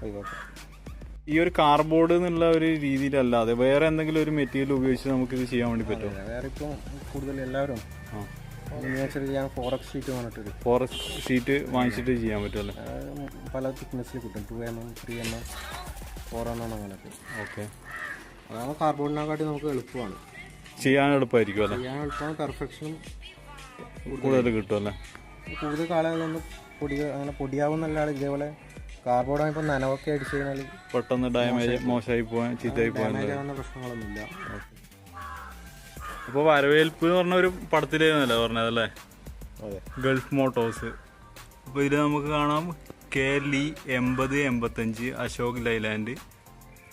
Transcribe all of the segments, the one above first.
ഒഴിവാക്കാം. ഈ ഒരു കാർഡ്ബോർഡ് എന്നുള്ള ഒരു രീതിയിലല്ലാതെ വേറെ എന്തെങ്കിലും ഒരു മെറ്റീരിയൽ ഉപയോഗിച്ച് നമുക്ക് ഇത് ചെയ്യാൻ വേണ്ടി പറ്റുമോ? വേറെ ഇപ്പം കൂടുതൽ എല്ലാവരും ഞാൻ ഫോറക്സ് ഷീറ്റ് പറഞ്ഞിട്ട് ഫോറക്സ് ഷീറ്റ് വാങ്ങിച്ചിട്ട് ചെയ്യാൻ പറ്റുമല്ലേ? പല തിക്നെസ്സിൽ കിട്ടും. 2mm, 3mm, 4mm അങ്ങനെയൊക്കെ. ഓക്കെ, അതാണ് കാർഡ്ബോർഡിനെക്കാട്ടി നമുക്ക് എളുപ്പമാണ്, ചെയ്യാൻ എളുപ്പമായിരിക്കും അല്ലേ? ചെയ്യാൻ എളുപ്പമാണ്, പെർഫെക്ഷനും കൂടുതൽ കിട്ടും അല്ലേ? കൂടുതൽ കാലങ്ങളൊന്നും അങ്ങനെ പൊടിയാവുന്നല്ലാതെ ഇതേപോലെ കാർഡ്ബോർഡ് ഇപ്പോൾ നനവൊക്കെ അടിച്ചു കഴിഞ്ഞാൽ പെട്ടെന്ന് ഡാമേജ് മോശമായി പോകാൻ ചീത്തയായി പോകാൻ പ്രശ്നങ്ങളൊന്നുമില്ല. അപ്പോൾ വരവേൽപ്പ് എന്ന് പറഞ്ഞ ഒരു പടത്തിലേന്നല്ലേ പറഞ്ഞതല്ലേ? അതെ, ഗൾഫ് മോട്ടോഴ്സ്. അപ്പോൾ ഇതിൽ നമുക്ക് കാണാം KLE 8085 അശോക് ലൈലാൻഡ്.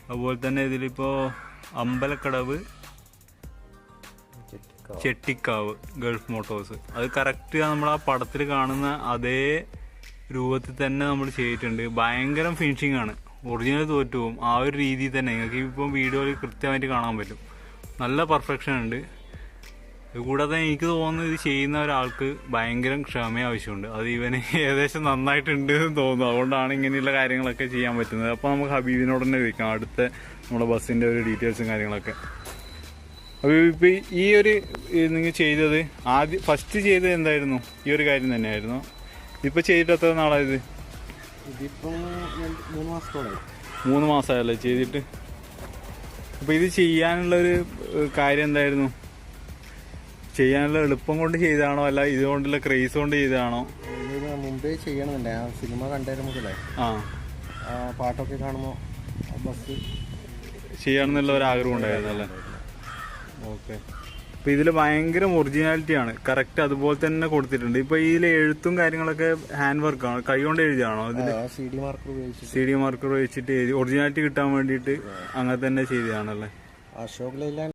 അതുപോലെ തന്നെ ഇതിലിപ്പോൾ അമ്പലക്കടവ് ചെട്ടിക്കാവ് ഗൾഫ് മോട്ടോഴ്സ്. അത് കറക്റ്റ് നമ്മൾ ആ പടത്തിൽ കാണുന്ന അതേ രൂപത്തിൽ തന്നെ നമ്മൾ ചെയ്തിട്ടുണ്ട്. ഭയങ്കര ഫിനിഷിംഗ് ആണ്, ഒറിജിനൽ തോറ്റുപോകും ആ ഒരു രീതിയിൽ തന്നെ നിങ്ങൾക്ക് ഇപ്പം വീഡിയോയിൽ കൃത്യമായിട്ട് കാണാൻ പറ്റും. നല്ല പെർഫെക്ഷൻ ഉണ്ട്. കൂടാതെ എനിക്ക് തോന്നുന്നു ഇത് ചെയ്യുന്ന ഒരാൾക്ക് ഭയങ്കര ക്ഷമ ആവശ്യമുണ്ട്. അത് ഇവന് ഏകദേശം നന്നായിട്ടുണ്ട് എന്ന് തോന്നുന്നു. അതുകൊണ്ടാണ് ഇങ്ങനെയുള്ള കാര്യങ്ങളൊക്കെ ചെയ്യാൻ പറ്റുന്നത്. അപ്പോൾ നമുക്ക് ഹബീബിനോട് തന്നെ ചോദിക്കാം അടുത്ത നമ്മുടെ ബസ്സിൻ്റെ ഒരു ഡീറ്റെയിൽസും കാര്യങ്ങളൊക്കെ. അപ്പോൾ ഇപ്പോൾ ഈ ഒരു നിങ്ങൾ ചെയ്തത് ഫസ്റ്റ് ചെയ്തത് എന്തായിരുന്നു? ഈ ഒരു കാര്യം തന്നെയായിരുന്നു. ഇപ്പോൾ ചെയ്തിട്ട് എത്ര നാളായത്? ഇതിപ്പം 3 മാസത്തോളായി. 3 മാസമായല്ലേ ചെയ്തിട്ട്? അപ്പോൾ ഇത് ചെയ്യാനുള്ളൊരു കാര്യം എന്തായിരുന്നു? ചെയ്യാനുള്ള എളുപ്പം കൊണ്ട് ചെയ്തതാണോ അല്ല ഇതുകൊണ്ടുള്ള ക്രേസ് കൊണ്ട് ചെയ്തതാണോ? മുമ്പേ ചെയ്യണമെന്നുണ്ട്. ആ സിനിമ കണ്ടുതരുമ്പോഴേ പാട്ടൊക്കെ കാണുമ്പോൾ ബസ് ചെയ്യാണെന്നുള്ള ഒരു ആഗ്രഹം ഉണ്ടായിരുന്നു അല്ലേ? ഓക്കെ. അപ്പോൾ ഇതിൽ ഭയങ്കര ഒറിജിനാലിറ്റിയാണ്, കറക്റ്റ് അതുപോലെ തന്നെ കൊടുത്തിട്ടുണ്ട്. ഇപ്പോൾ ഇതിൽ എഴുത്തും കാര്യങ്ങളൊക്കെ ഹാൻഡ് വർക്കാണോ, കൈ കൊണ്ട് എഴുതിയാണോ? ഇതിൽ CD മാർക്കർ ഉപയോഗിച്ചിട്ട് ഒറിജിനാലിറ്റി കിട്ടാൻ വേണ്ടിയിട്ട് അങ്ങനെ തന്നെ ചെയ്തതാണല്ലേ? അശോക് ലൈലാൻഡ്